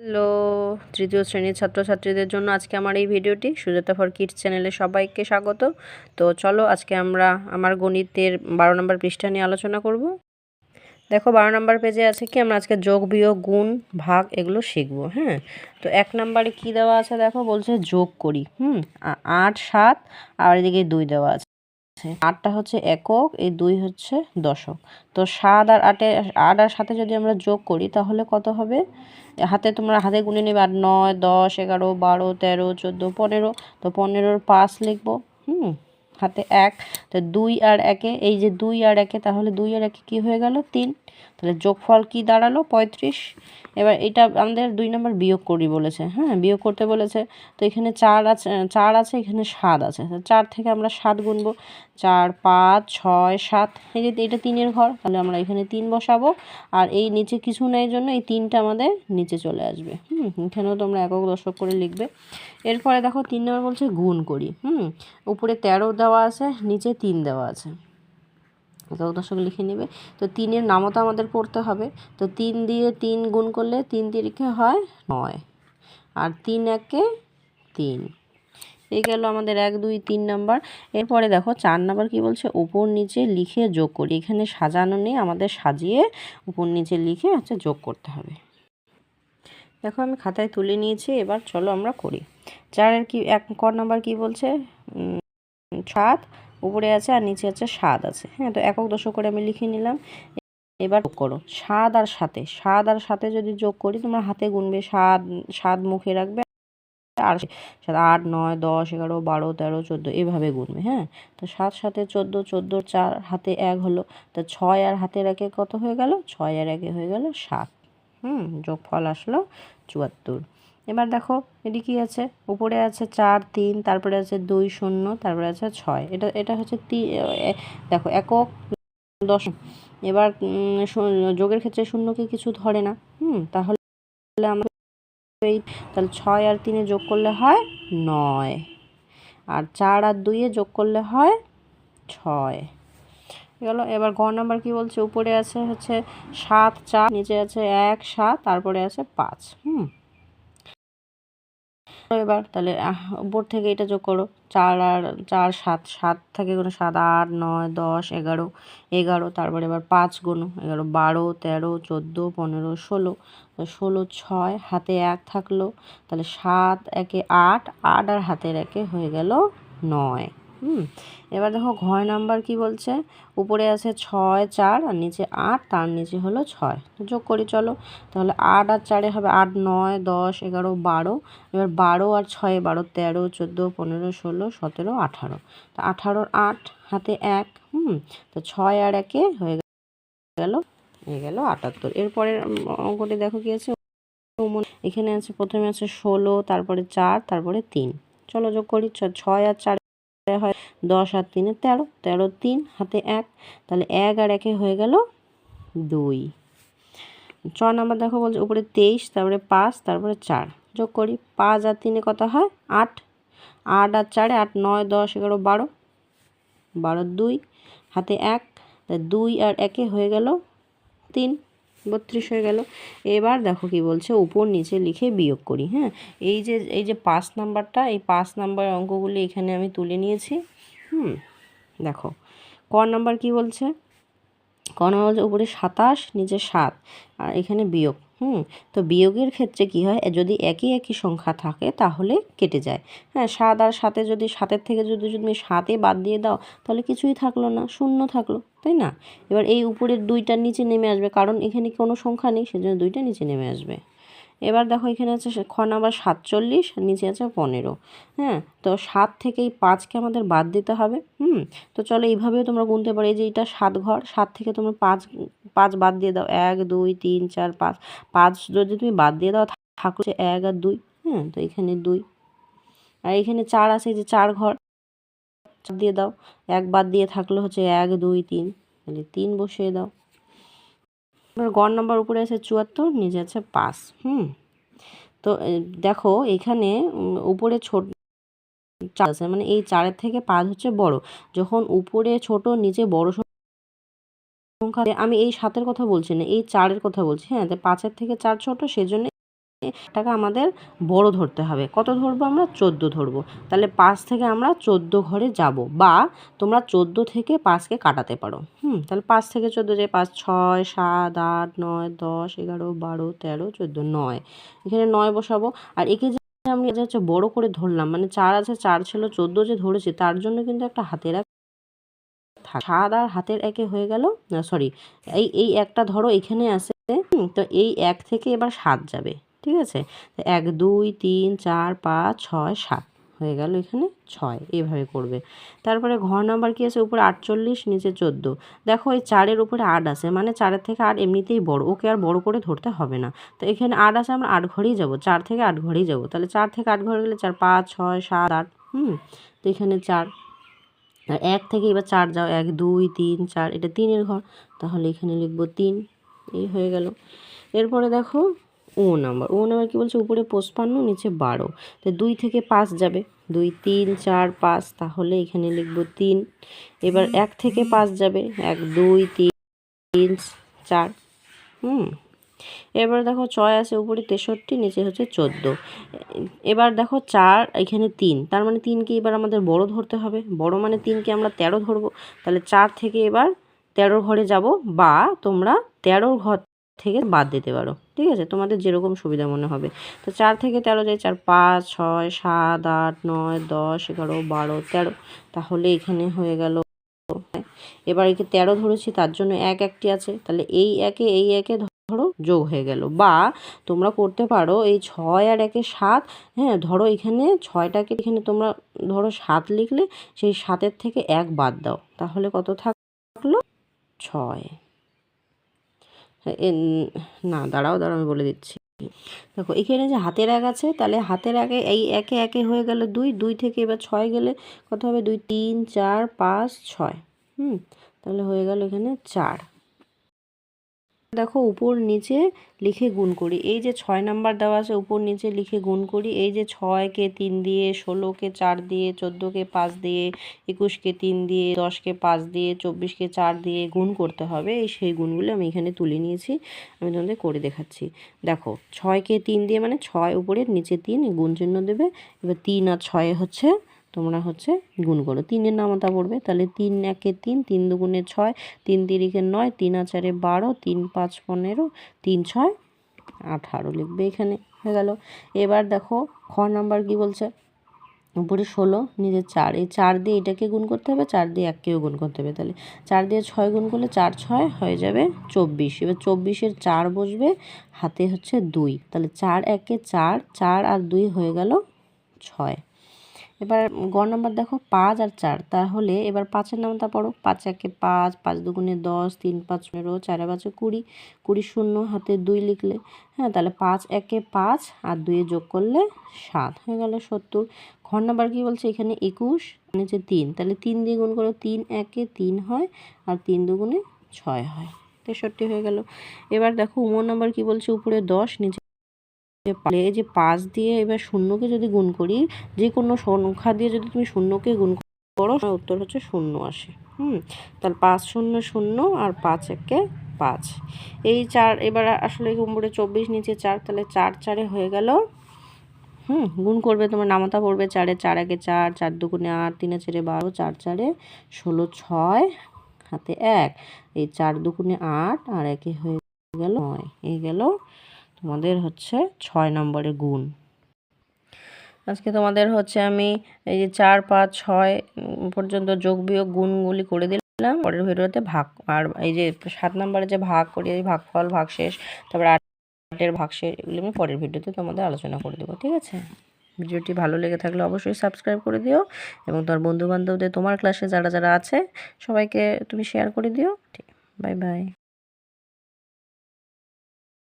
Hello, তৃতীয় শ্রেণীর ছাত্রছাত্রীদের জন্য আজকে আমার এই ভিডিওটি সুজাতা ফর কিডস চ্যানেলে সবাইকে স্বাগত। তো চলো আজকে আমরা আমার গণিতের 12 নম্বর পৃষ্ঠা নিয়ে আলোচনা করব। দেখো 12 নম্বর পেজে আছে কি আমরা আজকে যোগ বিয়োগ গুণ ভাগ এগুলো শিখবো। হ্যাঁ, তো 1 নম্বরে কি দেওয়া আছে দেখো, বলছে যোগ করি 8 7 আর এদিকে 2 দেওয়া আছে। 8টা হচ্ছে একক, এই 2 হচ্ছে দশক। তো 7 আর 8 8 আর 7 যদি আমরা যোগ করি তাহলে কত হবে? তোমরা হাতে গুনে নেবে। 8 9 10 11 12 13 14 15। তো 15-র 5 লিখবো। হাতে 1। তো 2 আর 1 এই যে 2 আর 1 তাহলে 2 আর 1 কি হয়ে গেল? 3। তাহলে যোগফল কি দাঁড়ালো? 35। এবার এটা আমাদের 2 নম্বর বিয়োগ করি বলেছে। হ্যাঁ, বিয়োগ করতে বলেছে। তো এখানে 4 আছে, এখানে 7 আছে। 4 থেকে আমরা 7 গুনবো। 4 5 6 7। এই যে এটা 3-এর ঘর, তাহলে আমরা এখানে 3 বসাবো। আর এই নিচে কিছু নেই জন্য এই 3টা আমাদের নিচে চলে আসবে। এখানেও তোমরা একক দশক করে লিখবে। এরপরে দেখো 3 নম্বর বলছে গুণ করি। উপরে 13 দেওয়া আছে, নিচে 3 দেওয়া আছে। একক দশক লিখে নেবে। তো 3-এর নামও তো আমাদের পড়তে হবে। তো 3 দিয়ে 3 গুণ করলে 3 তিরিখে হয় 9 আর 3 একে 3। এই গেল আমাদের 1 2 3 নাম্বার। এরপরে দেখো 4 নাম্বার কি বলছে, উপর নিচে লিখে যোগ করি। এখানে সাজানো নেই, আমাদের সাজিয়ে উপর নিচে লিখে যোগ করতে হবে। দেখো আমি খাতায় তুলে নিয়েছি, এবার চলো আমরা করি। 4-এর কি 1 নাম্বার কি বলছে, 7 উপরে আছে আর নিচে আছে 7 আছে। হ্যাঁ, তো একক দশক করে আমি লিখে নিলাম। এবার যোগ করো 7 আর 7 যদি যোগ করি, তোমরা হাতে গুনবে, 7 মুখে রাখবে আর 8 9 10 11 12 13 14 এভাবে গুনবে। হ্যাঁ, তো 7 7 14 14 4 হাতে 1 হলো। তো 6 আর হাতের 1 কত হয়ে গেল? 6 আর 1 হয়ে গেল 7। যোগফল আসলো 74। এবার দেখো এটি কি আছে, উপরে আছে 4 3, তারপরে আছে 2 0, তারপরে আছে 6। এটা হচ্ছে দেখো একক দশক। এবার যোগের ক্ষেত্রে শূন্যকে কিছু ধরে না। তাহলে আমরা তাহলে 6 আর 3 যোগ করলে হয় 9, আর 4 আর 2 যোগ করলে হয় 6 গেল। এবার ঘ নাম্বার কি বলছে, উপরে আছে হচ্ছে 7 4, নিচে আছে 1 7, তারপরে আছে 5। এবার তাহলে উপর থেকে এটা যোগ করো, 4 আর 4 7, 7 থেকে কোনো 7 8 9 10 11 11, তারপরে এবার 5 গুনো 11 12 13 14 15 16। 16 6 হাতে 1 থাকলো, তাহলে 7 একে 8 8 আর হাতের 1 হয়ে গেল 9। এবার দেখো ঘয় নাম্বার কি বলছে, উপরে আছে 6 4 আর নিচে 8, তার নিচে হলো 6। যোগ করি চলো, তাহলে 8 আর 4 হবে 8 9 10 11 12। এবার 12 আর 6 12 13 14 15 16 17 18। তো 18 8 হাতে 1। তো 6 আর 1 হয়ে গেল 78। এরপরের অঙ্কটি দেখো কি আছে, এখানে আছে প্রথমে আছে 16, তারপরে 4, তারপরে 3। চলো যোগ করি, 6 আর 4 হয় 10 আর 3 13, 13 3 হাতে 1, তাহলে 1 আর 1 হয়ে গেল 2। 6 নাম্বার দেখো বলছে, উপরে 23, তারপরে 5, তারপরে 4। যোগ করি, 5 আর 3 কত হয় 8, 8 আর 4 8 9 10 11 12, 12 2 হাতে 1, তাই 2 আর 1 হয়ে গেল 3, 32 হয়ে গেল। এবার দেখো কি বলছে, উপর নিচে লিখে বিয়োগ করি। হ্যাঁ, এই যে 5 নাম্বারটা, এই 5 নাম্বার অঙ্কগুলি এখানে আমি তুলে নিয়েছি। দেখো ক নাম্বার কি বলছে, ক নাম্বার বলছে উপরে 27, নিচে 7 আর এখানে বিয়োগ। তো বিয়োগের ক্ষেত্রে কি হয়, যদি একই সংখ্যা থাকে তাহলে কেটে যায়। হ্যাঁ, 7 আর 7 যদি 7-এর থেকে যদি তুমি 7 বাদ দিয়ে দাও তাহলে কিছুই থাকলো না, শূন্য থাকলো, তাই না? এবার এই উপরের 2টার নিচে নেমে আসবে, কারণ এখানে কোনো সংখ্যা নেই, সেজন্য 2টা নিচে নেমে আসবে। এবার দেখো এখানে আছে খ নাম্বার 47, নিচে আছে 15। হ্যাঁ, তো 7 থেকে এই 5কে আমাদের বাদ দিতে হবে। তো চলো এইভাবেও তোমরা গুনতে পারো, এই যে এটা 7 ঘর, 7 থেকে তোমরা 5 বাদ দিয়ে দাও, 1 2 3 4 5। 5 যদি তুমি বাদ দিয়ে দাও থাকছে 1 আর 2। তো এখানে 2, আর এখানে 4 আছে, যে 4 ঘর, দিয়ে দাও, 1 বাদ দিয়ে থাকলো হচ্ছে 1 2 3, তাহলে 3 বসিয়ে দাও। এবার গড় নাম্বার উপরে আছে 74, নিচে আছে 5। তো দেখো এখানে উপরে ছোট 4 আছে, মানে এই 4-এর থেকে 5 হচ্ছে বড়। যখন উপরে ছোট নিচে বড় সংখ্যা, আমি এই 7-এর কথা বলছি না, এই 4-এর কথা বলছি। হ্যাঁ, 5-এর থেকে 4 ছোট, সেজন্য টাকা আমাদের বড় ধরতে হবে। কত ধরবো আমরা? 14 ধরবো। তাহলে 5 থেকে আমরা 14 ঘরে যাব, বা তোমরা 14 থেকে 5কে কাটাতে পারো। তাহলে 5 থেকে 14 যায় 5, 6, 7, 8, 9, 10, 11, 12, 13, 14, 9। এখানে 9 বসাবো। আর একে যে আমি এটা হচ্ছে বড় করে ধরলাম, মানে 4 আছে, 4 ছিল, 14 যে ধরেছি তার জন্য কিন্তু একটা হাতের এক 7 আর হাতের একে হয়ে গেল, সরি, এই একটা ধরো এখানে আছে। তো এই 1 থেকে এবার 7 যাবে, ঠিক আছে? 1, 2, 3, 4, 5, 6, 7 হয়ে গেল, এখানে 6। এইভাবে করবে। তারপরে ঘর নাম্বার কি আছে? উপরে 48, নিচে 14। দেখো এই 4-এর উপরে 8 আছে, মানে 4-এর থেকে 8 এমনিতেই বড়, ওকে আর বড় করে ধরতে হবে না। তো এখানে 8 আছে, আমরা 8 ঘরেই যাব, 4 থেকে 8 ঘরেই যাব। তাহলে 4 থেকে 8 ঘরে গেলে 4, 5, 6, 7, 8। তো এখানে 4। আর 1 থেকে এবার 4 যাও, 1, 2, 3, 4, এটা 3-এর ঘর, তাহলে এখানে লিখবো 3। এই হয়ে গেল। এরপরে দেখো ও নাম্বার কি বলছে? উপরে 55, নিচে 12। তো 2 থেকে 5 যাবে, 2, 3, 4, 5, তাহলে এখানে লিখবো 3। এবার 1 থেকে 5 যাবে, 1, 2, 3, 4। এবার দেখো 6 আছে, উপরে 63, নিচে হচ্ছে 14। এবার দেখো 4, এখানে 3, তার মানে 3কে এবার আমাদের বড় ধরতে হবে। বড় মানে 3কে আমরা 13 ধরবো। তাহলে 4 থেকে এবার 13 ঘরে যাব, বা তোমরা 13 ঘর থেকে বাদ দিতে পারো, ঠিক আছে? তোমাদের যেরকম সুবিধা মনে হবে। তো 4 থেকে 13 যায়, 4, 5, 6, 7, 8, 9, 10, 11, 12, 13। তাহলে এখানে হয়ে গেল। এবার একে 13 ধরেছি, তার জন্য 1 একটি আছে, তাহলে এই একে ধরো যোগ হয়ে গেল। বা তোমরা করতে পারো এই 6 আর 1-এ 7, ধরো এখানে 6টাকে এখানে তোমরা ধরো 7 লিখলে, সেই 7-এর থেকে 1 বাদ দাও, তাহলে কত থাকলো? 6। না, দাঁড়াও আমি বলে দিচ্ছি। দেখো এখানে যে হাতের 1 আছে, তাহলে হাতের আগে এই একে হয়ে গেল 2, 2 থেকে এবার 6 গেলে কত হবে? 2, 3, 4, 5, 6। তাহলে হয়ে গেল এখানে 4। দেখো উপর নিচে লিখে গুণ করি। এই যে 6 নাম্বার দেওয়া আছে, উপর নিচে লিখে গুণ করি। এই যে 6কে 3 দিয়ে, 16কে 4 দিয়ে, 14কে 5 দিয়ে, 21কে 3 দিয়ে, 10কে 5 দিয়ে, 24কে 4 দিয়ে গুণ করতে হবে। সেই গুণগুলো আমি এখানে তুলে নিয়েছি, আমি তোমাদের করে দেখাচ্ছি। দেখো 6কে 3 দিয়ে মানে 6 উপরে, নিচে 3, গুণ চিহ্ন দেবে। এবার 3 আর 6 হচ্ছে তোমরা হচ্ছে গুণ করো, 3-এর নামতা পড়বে। তাহলে 3 1-এ 3, 3 2-গুণে 6, 3 3-এ 9, 3 আর 4-এ 12, 3 5 15, 3 6 18 লিখবে, এখানে হয়ে গেল। এবার দেখো খ নাম্বার কি বলছে? উপরে 16, নিচে 4। এই 4 দিয়ে এটাকে গুণ করতে হবে, 4 দিয়ে 1কেও গুণ করতে হবে। তাহলে 4 দিয়ে 6 গুণ করলে 4 6 হয়ে যাবে 24। এবার 24-এর 4 বসবে, হাতে হচ্ছে 2। তাহলে 4 1-এ 4, 4 আর 2 হয়ে গেল 6। এবার গ নাম্বার দেখো 5 আর 4, তাহলে এবার 5-এর নামতা পড়ো। 5 1-এ 5, 5 2-গুণে 10, 3 5 15, 4 5 20, 20 শূন্য, হাতে 2 লিখলে, তাহলে 5 1-এ 5 আর 2-এ যোগ করলে 7 হয়ে গেল 70। ঘ নাম্বার কি বলছে? এখানে 21, নিচে 3, তাহলে 3 দিয়ে গুণ করো, 3 1-এ 3 হয়, আর 3 2-গুণে 6 হয়, 63 হয়ে গেল। এবার দেখো নাম্বার কি বলছে? উপরে 10, নিচে এই যে 5 দিয়ে এবার শূন্যকে যদি গুণ করি, যে কোনো সংখ্যা দিয়ে যদি তুমি শূন্যকে গুণ করো, উত্তর হচ্ছে 0 আসে। তাহলে 5 0 0 আর 5 1-এ 5। এই 4 এবার আসলে উপরে 24, নিচে 4, তাহলে 4 4-এ হয়ে গেল। গুণ করবে, তোমার নামতা পড়বে 4-এ 4 1-এ 4, 4 2-গুণে 8, 3 4-এ 12, 4 4-এ 16, 6 হাতে 1, এই 4 2-গুণে 8 আর 1-এ হয়ে গেল 9। এই গেল তোমাদের হচ্ছে 6 নম্বরের গুণ। আজকে তোমাদের হচ্ছে আমি এই যে 4 5 6 পর্যন্ত যোগ বিয়োগ গুণগুলি করে দিলাম। পরের ভিডিওতে ভাগ, আর এই যে 7 নম্বরে যে ভাগ করি, এই ভাগফল, ভাগশেষ, তারপর 8-এর ভাগশেষ, এগুলো আমি পরের ভিডিওতে তোমাদের আলোচনা করে দেবো, ঠিক আছে? ভিডিওটি ভালো লেগে থাকলে অবশ্যই সাবস্ক্রাইব করে দিও, এবং তোমার বন্ধুবান্ধবদের, তোমার ক্লাসে যারা যারা আছে সবাইকে তুমি শেয়ার করে দিও। ঠিক, বাই বাই।